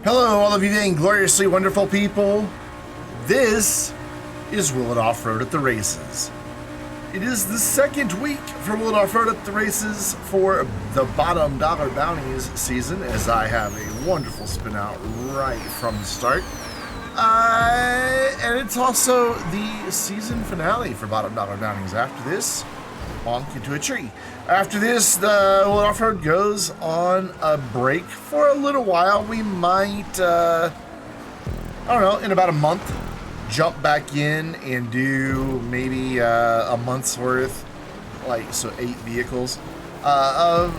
Hello, all of you Vaingloriously wonderful people. This is Will It Off-Road at the Races. It is the second week for Will It Off-Road at the Races for the Bottom Dollar Bounties season, as I have a wonderful spin out right from the start. And it's also the season finale for Bottom Dollar Bounties. After this, bonk into a tree. After this, the Will It Off-Road goes on a break for a little while. We might, I don't know, in about a month, jump back in and do maybe a month's worth, like, so 8 vehicles of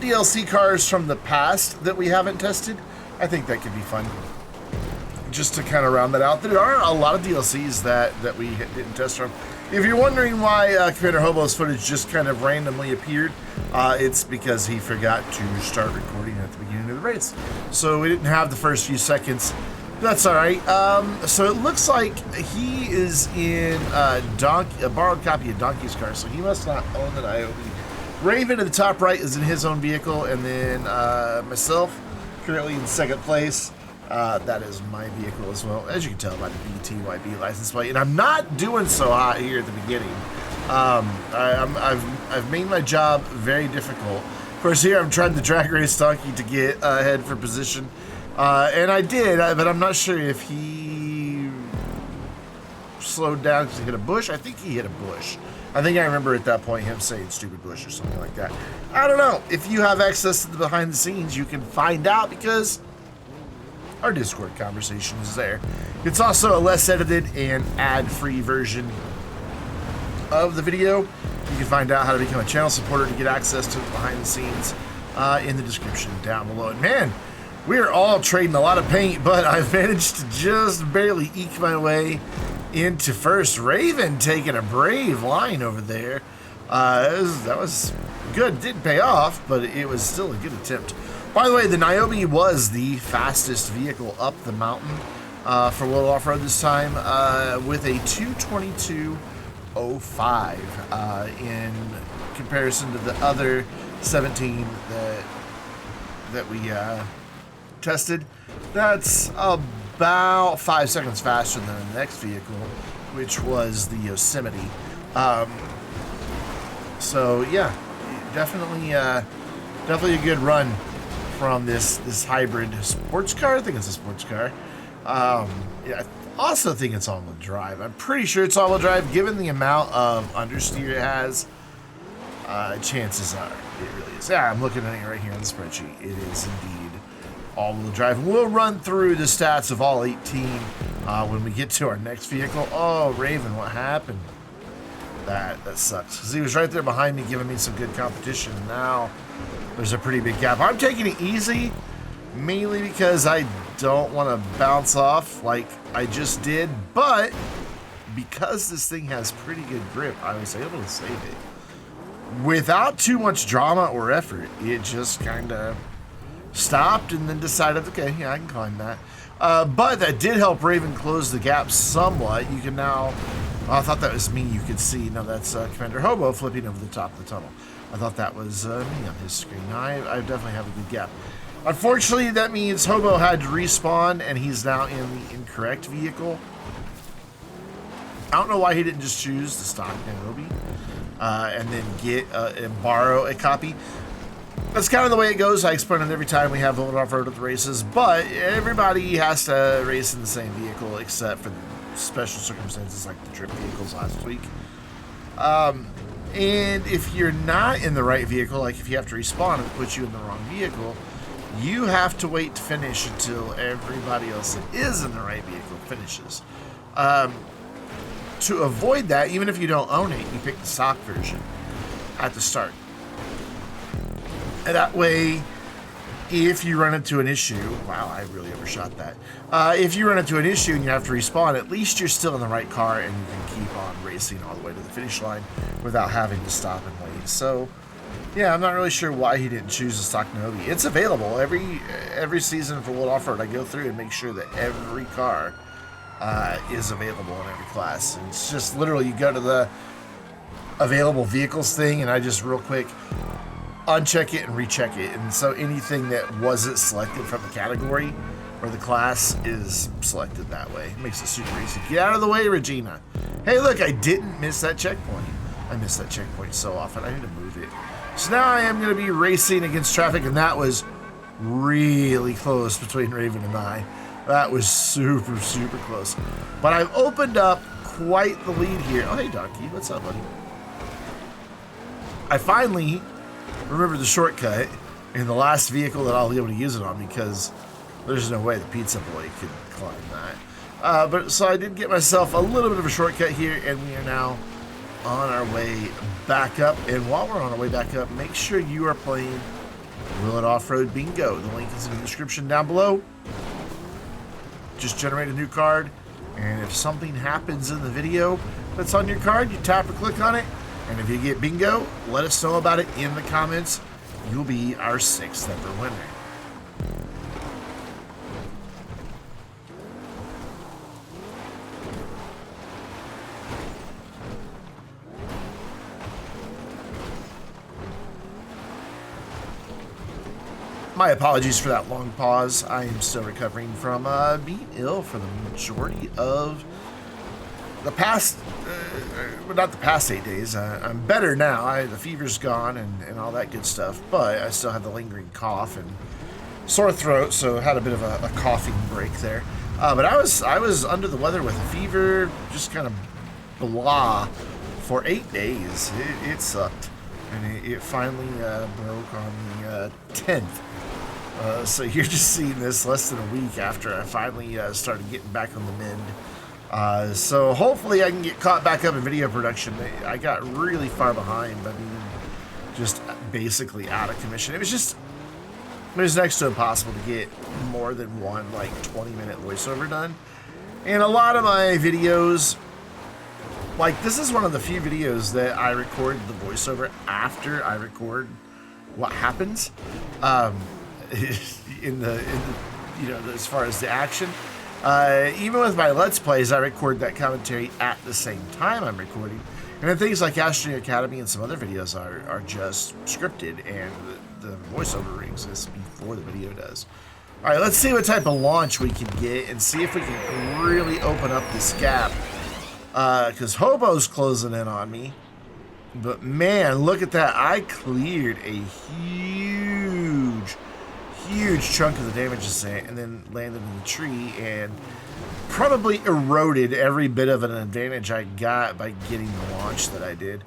DLC cars from the past that we haven't tested. I think that could be fun. Just to kind of round that out. There are a lot of DLCs that we didn't test from. If you're wondering why Commander Hobo's footage just kind of randomly appeared, it's because he forgot to start recording at the beginning of the race. So we didn't have the first few seconds. That's all right. So it looks like he is in a borrowed copy of Donkey's car, so he must not own the Niobe. Raven at the top right is in his own vehicle, and then myself, currently in second place. That is my vehicle as well, as you can tell by the BTYB license plate. And I'm not doing so hot here at the beginning. I've made my job very difficult. Of course, here I'm trying to drag race Donkey to get ahead for position. And I did, but I'm not sure if he slowed down because he hit a bush. I think he hit a bush. I think I remember at that point him saying stupid bush or something like that. I don't know. If you have access to the behind the scenes, you can find out, because our Discord conversation is there. It's also a less edited and ad-free version of the video. You can find out how to become a channel supporter to get access to the behind the scenes in the description down below. And man, we're all trading a lot of paint, but I've managed to just barely eke my way into first. Raven taking a brave line over there. That was good. It didn't pay off, but it was still a good attempt. By the way, the Niobe was the fastest vehicle up the mountain for Will It Off-Road this time, with a 2:22.05 in comparison to the other 17 that we tested. That's about 5 seconds faster than the next vehicle, which was the Yosemite. So yeah, definitely a good run from this hybrid sports car. I think it's a sports car. Yeah, I also think it's all-wheel drive. I'm pretty sure it's all-wheel drive, given the amount of understeer it has. Chances are it really is. Yeah, I'm looking at it right here on the spreadsheet. It is indeed all-wheel drive. And we'll run through the stats of all 18 when we get to our next vehicle. Oh, Raven, what happened? That sucks, because he was right there behind me giving me some good competition. Now there's a pretty big gap. I'm taking it easy, mainly because I don't want to bounce off like I just did, but because this thing has pretty good grip, I was able to save it without too much drama or effort. It just kind of stopped and then decided, okay, yeah, I can climb that. But that did help Raven close the gap somewhat. You can now, I thought that was me, you could see, no, that's Commander Hobo flipping over the top of the tunnel. I thought that was me on his screen. Now, I definitely have a good gap. Unfortunately, that means Hobo had to respawn, and he's now in the incorrect vehicle. I don't know why he didn't just choose the stock Niobe and then get and borrow a copy. That's kind of the way it goes. I explain it every time we have Will It Off-Road at the races, but everybody has to race in the same vehicle except for special circumstances like the trip vehicles last week. And if you're not in the right vehicle, like if you have to respawn and it puts you in the wrong vehicle, you have to wait to finish until everybody else that is in the right vehicle finishes. To avoid that, even if you don't own it, you pick the stock version at the start. And that way, if you run into an issue, wow, I really overshot that. If you run into an issue and you have to respawn, at least you're still in the right car and you can keep on racing all the way to the finish line without having to stop and wait. So, yeah, I'm not really sure why he didn't choose the stock Niobe. It's available every season for Will It Off-Road. I go through and make sure that every car is available in every class. And it's just literally you go to the available vehicles thing, and I just real quick uncheck it and recheck it. And so anything that wasn't selected from the category or the class is selected that way. It makes it super easy. Get out of the way, Regina. Hey, look, I didn't miss that checkpoint. I miss that checkpoint so often. I need to move it. So now I am going to be racing against traffic, and that was really close between Raven and I. That was super, super close. But I've opened up quite the lead here. Oh, hey, Donkey. What's up, buddy? I finally remembered the shortcut in the last vehicle that I'll be able to use it on, because there's no way the Pizza Boy could climb that. But so I did get myself a little bit of a shortcut here, and we are now on our way back up. And while we're on our way back up, make sure you are playing Will It Offroad Bingo. The link is in the description down below. Just generate a new card, and if something happens in the video that's on your card, you tap or click on it, and if you get bingo, let us know about it in the comments. You'll be our 6th ever winner. My apologies for that long pause. I am still recovering from being ill for the majority of the past, well, not the past 8 days. I'm better now. The fever's gone and all that good stuff, but I still have the lingering cough and sore throat, so I had a bit of a coughing break there. But I was under the weather with a fever, just kind of blah, for 8 days. It sucked, and it finally broke on the 10th. So you're just seeing this less than a week after I finally started getting back on the mend. So hopefully I can get caught back up in video production. I got really far behind. I mean, just basically out of commission. It was next to impossible to get more than one like 20-minute voiceover done. And a lot of my videos, like this is one of the few videos that I record the voiceover after I record what happens. In the you know, as far as the action, even with my Let's Plays, I record that commentary at the same time I'm recording. And then things like Astro Academy and some other videos are just scripted, and the voiceover exists before the video does. All right, let's see what type of launch we can get and see if we can really open up this gap. Because Hobo's closing in on me. But man, look at that. I cleared a huge chunk of the damage descent and then landed in the tree and probably eroded every bit of an advantage I got by getting the launch that I did.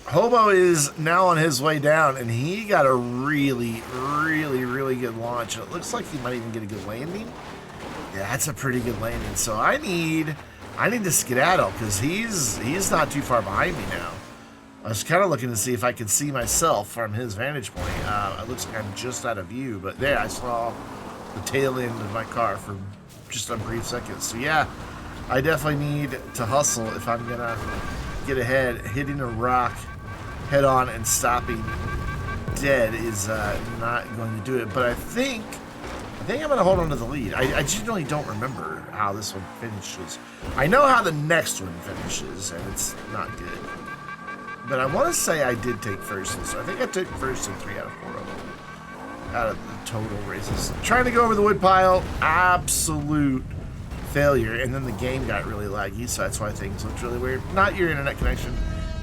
Hobo is now on his way down, and he got a really good launch. And it looks like he might even get a good landing. Yeah, that's a pretty good landing. So I need to skedaddle, because he's not too far behind me now. I was kind of looking to see if I could see myself from his vantage point. It looks like I'm just out of view, but there I saw the tail end of my car for just a brief second. So yeah, I definitely need to hustle if I'm gonna get ahead. Hitting a rock head on and stopping dead is not going to do it. But I think I'm gonna hold on to the lead. I genuinely don't remember how this one finishes. I know how the next one finishes, and it's not good. But I want to say I did take first, so I think I took first in 3 out of 4 of them. Out of the total races. Trying to go over the woodpile, absolute failure. And then the game got really laggy, so that's why things looked really weird. Not your internet connection,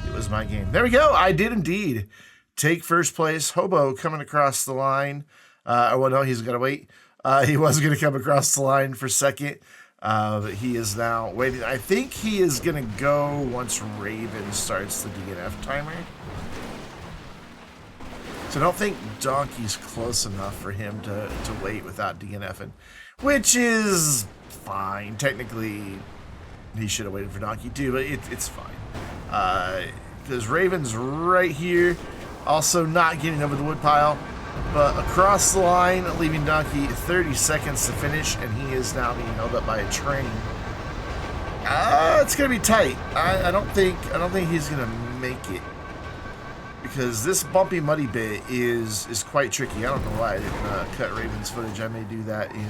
it was my game. There we go, I did indeed take first place. Hobo coming across the line. Well, no, he's got to wait. He was going to come across the line for second. But he is now waiting. I think he is going to go once Raven starts the DNF timer. So I don't think Donkey's close enough for him to wait without DNFing, which is fine. Technically, he should have waited for Donkey too, but it's fine. Because Raven's right here, also not getting over the woodpile, but across the line, leaving Donkey 30 seconds to finish, and he is now being held up by a train. It's gonna be tight. I don't think he's gonna make it, because this bumpy muddy bit is quite tricky. I don't know why I didn't cut Raven's footage. I may do that in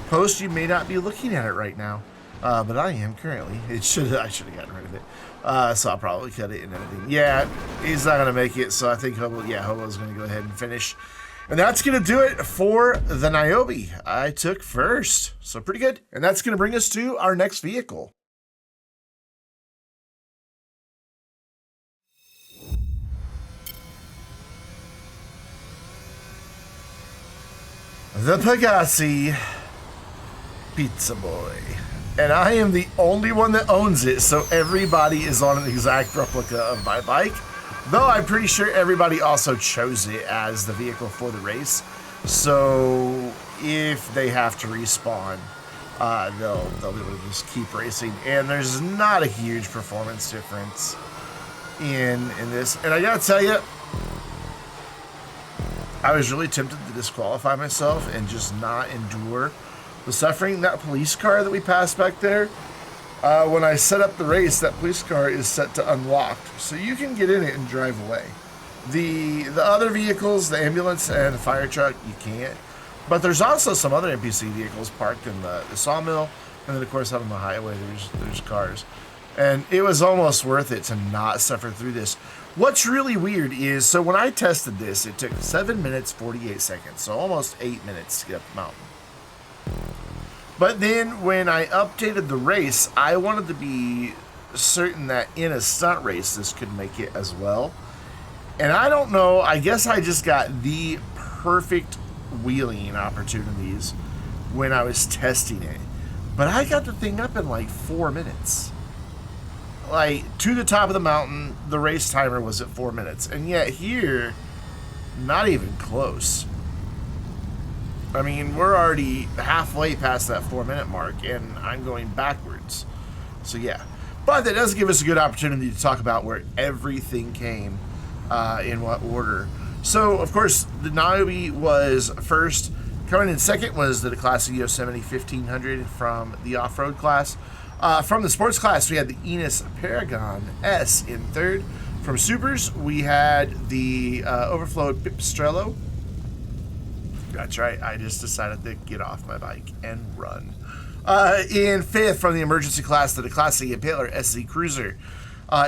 post. You may not be looking at it right now, but I am currently. I should have gotten rid of it. So I'll probably cut it and everything. Yeah, he's not gonna make it. So I think Hobo's gonna go ahead and finish. And that's going to do it for the Niobe. I took first, so pretty good. And that's going to bring us to our next vehicle. The Pegassi Pizza Boy. And I am the only one that owns it, so everybody is on an exact replica of my bike. Though I'm pretty sure everybody also chose it as the vehicle for the race. So if they have to respawn, they'll be able to just keep racing. And there's not a huge performance difference in this. And I gotta tell you, I was really tempted to disqualify myself and just not endure the suffering. That police car that we passed back there, when I set up the race, that police car is set to unlocked, so you can get in it and drive away. The other vehicles, the ambulance and the fire truck, you can't. But there's also some other NPC vehicles parked in the sawmill, and then of course out on the highway there's cars. And it was almost worth it to not suffer through this. What's really weird is, so when I tested this, it took 7 minutes 48 seconds, so almost 8 minutes to get up the mountain. But then when I updated the race, I wanted to be certain that in a stunt race this could make it as well. And I don't know, I guess I just got the perfect wheeling opportunities when I was testing it. But I got the thing up in like 4 minutes. Like, to the top of the mountain, the race timer was at 4 minutes. And yet here, not even close. I mean, we're already halfway past that 4 minute mark, and I'm going backwards. So yeah. But that does give us a good opportunity to talk about where everything came, in what order. So, of course, the Niobe was first. Coming in second was the classic Yosemite 1500 from the off-road class. From the sports class, we had the Enos Paragon S in third. From supers, we had the Overflowed Pipistrello. That's right, I just decided to get off my bike and run. In fifth, from the emergency class, the classic Impaler SC Cruiser.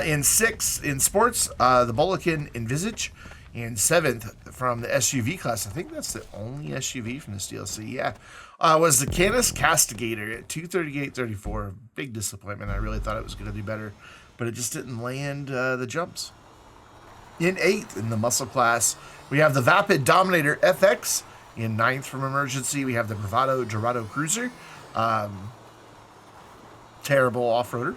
In sixth, in sports, the Bolican Envisage. In seventh, from the SUV class, I think that's the only SUV from this DLC, yeah, was the Canis Castigator at 238.34. Big disappointment. I really thought it was going to do better, but it just didn't land the jumps. In eighth, in the muscle class, we have the Vapid Dominator FX. In ninth, from emergency, we have the Bravado Dorado Cruiser. Terrible off-roader.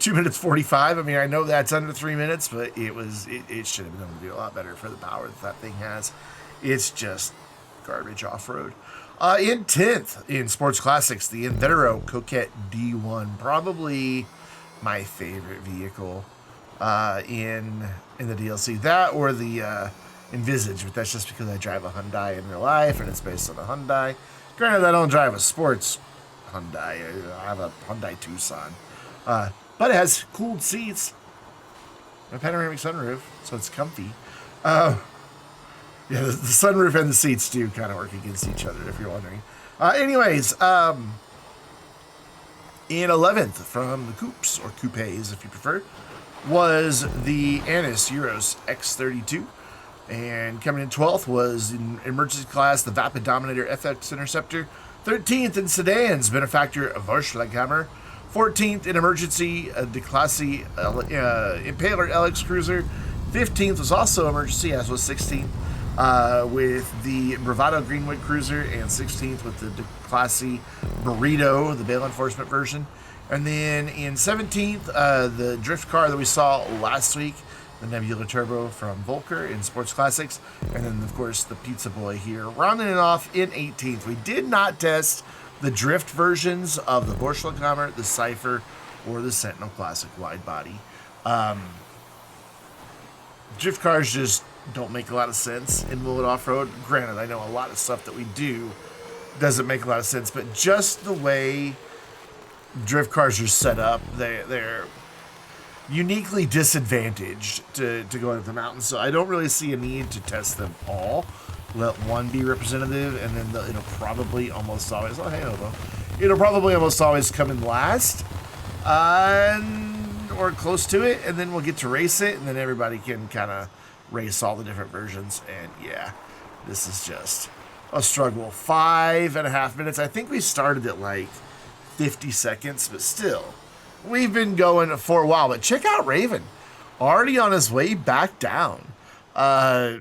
2 minutes 45. I mean, I know that's under 3 minutes, but it should have been able to do a lot better for the power that thing has. It's just garbage off-road. In 10th, in Sports Classics, the Invetero Coquette D1. Probably my favorite vehicle in the DLC. That or the Envisage, but that's just because I drive a Hyundai in real life, and it's based on a Hyundai. Granted, I don't drive a sports Hyundai. I have a Hyundai Tucson. But it has cooled seats, a panoramic sunroof, so it's comfy. Yeah, the sunroof and the seats do kind of work against each other, if you're wondering. Anyways, in 11th, from the coupes, or coupes if you prefer, was the Anis Euros X32. And coming in 12th was, in emergency class, the Vapid Dominator FX Interceptor. 13th in sedans, benefactor Vorschlaghammer. 14th in emergency, the classy Impaler LX Cruiser. 15th was also emergency, as was 16th, with the Bravado Greenwood Cruiser, and 16th with the classy Burrito, the bail enforcement version. And then in 17th, the drift car that we saw last week, the Nebula Turbo from Volker in Sports Classics. And then, of course, the Pizza Boy here, rounding it off in 18th. We did not test the drift versions of the Borschlaghammer, the Cypher, or the Sentinel Classic wide body. Drift cars just don't make a lot of sense in Will It Off-Road. Granted, I know a lot of stuff that we do doesn't make a lot of sense, but just the way drift cars are set up, they're uniquely disadvantaged to go into the mountains. So I don't really see a need to test them all. Let one be representative, and then it'll probably almost always, it'll probably almost always come in last, or close to it, and then we'll get to race it, and then everybody can kind of race all the different versions. And yeah, This is just a struggle. 5.5 minutes. I think we started at like 50 seconds, but still, we've been going for a while. But check out Raven, already on his way back down. I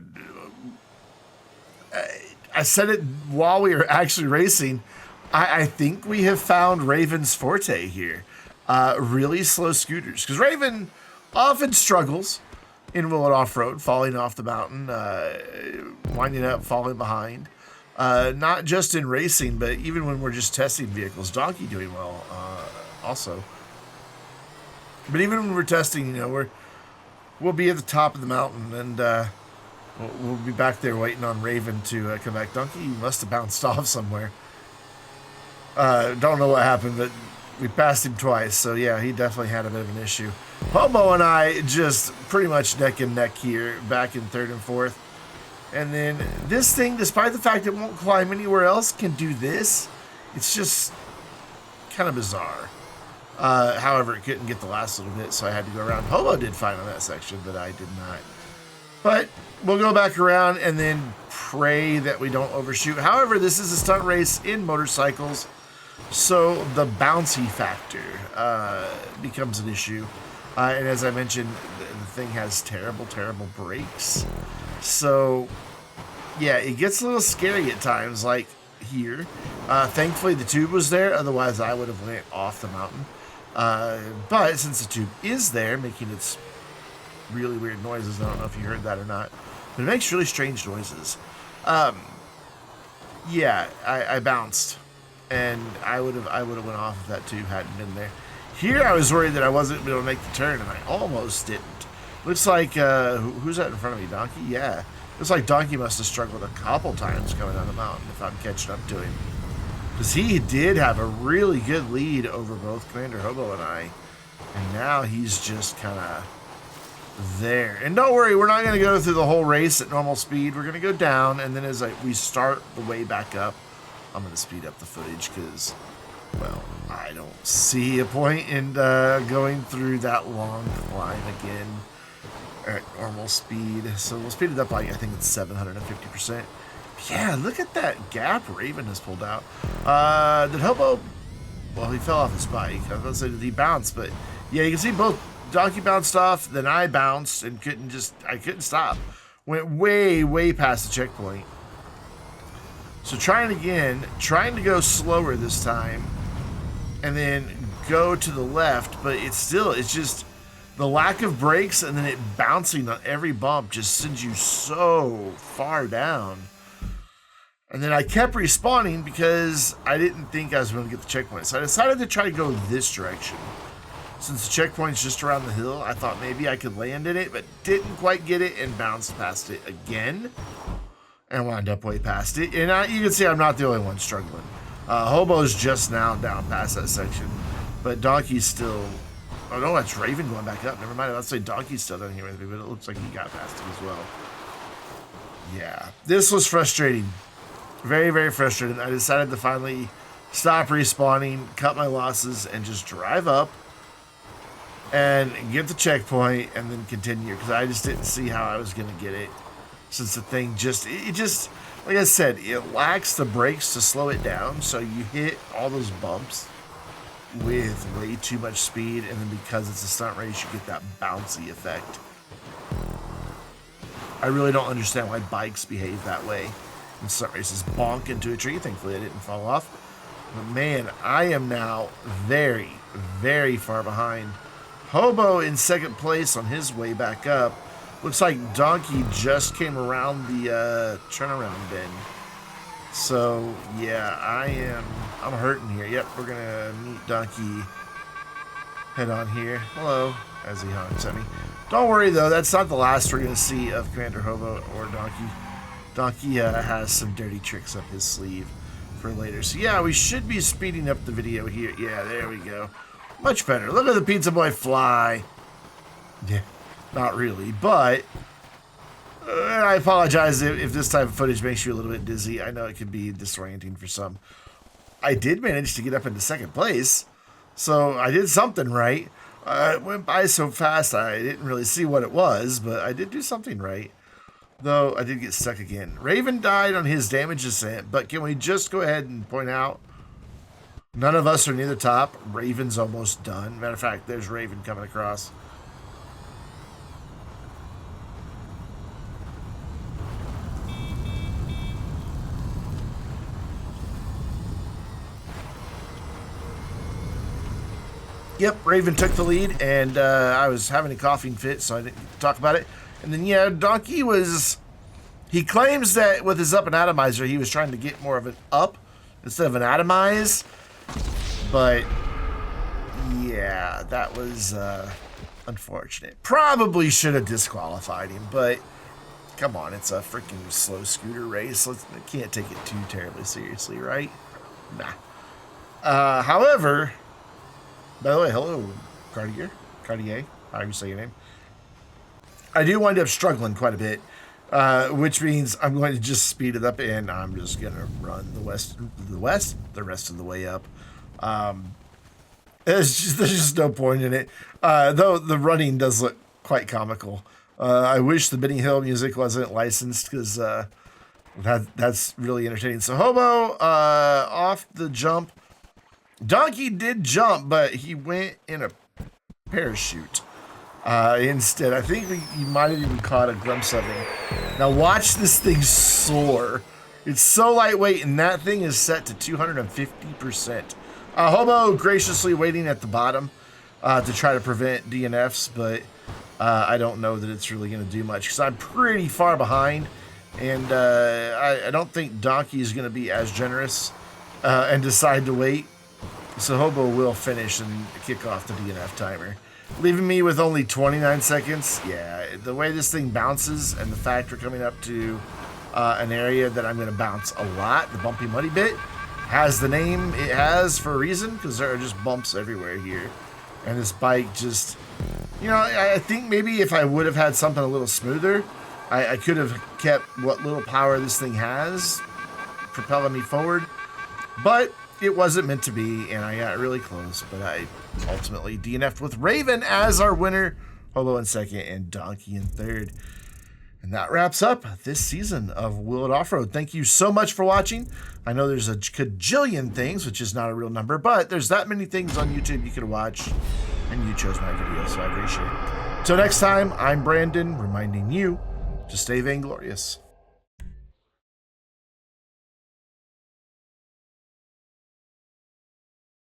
said it while we were actually racing. I think we have found Raven's forte here. Really slow scooters, because Raven often struggles in wheel and off-road, falling off the mountain, winding up, falling behind. Not just in racing, but even when we're just testing vehicles. Donkey doing well, also. But even when we're testing, you know, we'll be at the top of the mountain, and we'll be back there waiting on Raven to come back. Donkey must have bounced off somewhere. Don't know what happened, but we passed him twice, so yeah, he definitely had a bit of an issue. Hobo and I just pretty much neck and neck here, back in third and fourth. And then this thing, despite the fact it won't climb anywhere else, can do this. It's just kind of bizarre. However, it couldn't get the last little bit, so I had to go around. Hobo did fine on that section, but I did not. But we'll go back around and then pray that we don't overshoot. However, this is a stunt race in motorcycles, so the bouncy factor becomes an issue. And as I mentioned, the thing has terrible, terrible brakes. So, yeah, it gets a little scary at times, like here. Thankfully, the tube was there. Otherwise, I would have went off the mountain. But since the tube is there, making its really weird noises, I don't know if you heard that or not, but it makes really strange noises. Yeah, I bounced, and I would have went off if that tube hadn't been there. Here, I was worried that I wasn't able to make the turn, and I almost didn't. Looks like, who's that in front of me? Donkey? Yeah. Looks like Donkey must have struggled a couple times coming down the mountain, if I'm catching up to him. Because he did have a really good lead over both Commander Hobo and I. And now he's just kind of there. And don't worry, we're not going to go through the whole race at normal speed. We're going to go down, and then as we start the way back up, I'm going to speed up the footage because, well, I don't see a point in going through that long climb again at normal speed. So we'll speed it up by, I think it's 750%. Yeah, look at that gap Raven has pulled out. Did Hobo, well, he fell off his bike. I was going to say, did he bounce? But yeah, you can see both Donkey bounced off, then I bounced and I couldn't stop. Went way, way past the checkpoint. So trying again, trying to go slower this time, and then go to the left, but it's just the lack of brakes and then it bouncing on every bump just sends you so far down. And then I kept respawning because I didn't think I was going to get the checkpoint. So I decided to try to go this direction. Since the checkpoint's just around the hill, I thought maybe I could land in it, but didn't quite get it and bounced past it again. And wound up way past it. And you can see I'm not the only one struggling. Hobo's just now down past that section. But Donkey's still... Oh no, that's Raven going back up. Never mind. Let's say Donkey's still down here with me, but it looks like he got past it as well. Yeah. This was frustrating. Very, very frustrating. I decided to finally stop respawning, cut my losses, and just drive up and get the checkpoint and then continue. Because I just didn't see how I was going to get it. Since the thing it just, like I said, it lacks the brakes to slow it down. So you hit all those bumps with way too much speed. And then because it's a stunt race, you get that bouncy effect. I really don't understand why bikes behave that way in stunt races. Bonk into a tree. Thankfully, I didn't fall off. But man, I am now very, very far behind. Hobo in second place on his way back up. Looks like Donkey just came around the turnaround bend. So, yeah, I'm hurting here. Yep, we're going to meet Donkey head on here. Hello, as he honks at me. Don't worry, though. That's not the last we're going to see of Commander Hobo or Donkey. Donkey has some dirty tricks up his sleeve for later. So, yeah, we should be speeding up the video here. Yeah, there we go. Much better. Look at the Pizza Boy fly. Yeah. Not really, but I apologize if this type of footage makes you a little bit dizzy. I know it can be disorienting for some. I did manage to get up into second place, so I did something right. It went by so fast I didn't really see what it was, but I did do something right. Though I did get stuck again. Raven died on his damage descent, but can we just go ahead and point out none of us are near the top. Raven's almost done. Matter of fact, there's Raven coming across. Yep, Raven took the lead, and I was having a coughing fit, so I didn't talk about it. And then, yeah, Donkey was... He claims that with his up and atomizer, he was trying to get more of an up instead of an atomize. But, yeah, that was unfortunate. Probably should have disqualified him, but come on, it's a freaking slow scooter race. I can't take it too terribly seriously, right? Nah. However... By the way, hello, Cartier, how do you say your name? I do wind up struggling quite a bit, which means I'm going to just speed it up, and I'm just going to run the rest of the way up. There's just no point in it, though the running does look quite comical. I wish the Benny Hill music wasn't licensed, because that's really entertaining. So Hobo, off the jump. Donkey did jump, but he went in a parachute instead. I think he might have even caught a glimpse of him. Now watch this thing soar. It's so lightweight, and that thing is set to 250%. Hobo graciously waiting at the bottom to try to prevent DNFs, but I don't know that it's really going to do much because I'm pretty far behind, and I don't think Donkey is going to be as generous and decide to wait. So Hobo will finish and kick off the DNF timer, leaving me with only 29 seconds. Yeah, the way this thing bounces and the fact we're coming up to an area that I'm going to bounce a lot, the bumpy muddy bit, has the name it has for a reason, because there are just bumps everywhere here. And this bike just, you know, I think maybe if I would have had something a little smoother, I could have kept what little power this thing has propelling me forward. But it wasn't meant to be, and I got really close, but I ultimately DNF'd with Raven as our winner, Hobo in second, and Donkey in third. And that wraps up this season of Will It Off-Road. Thank you so much for watching. I know there's a cajillion things, which is not a real number, but there's that many things on YouTube you could watch, and you chose my video, so I appreciate it. Till next time, I'm Brandon, reminding you to stay vainglorious.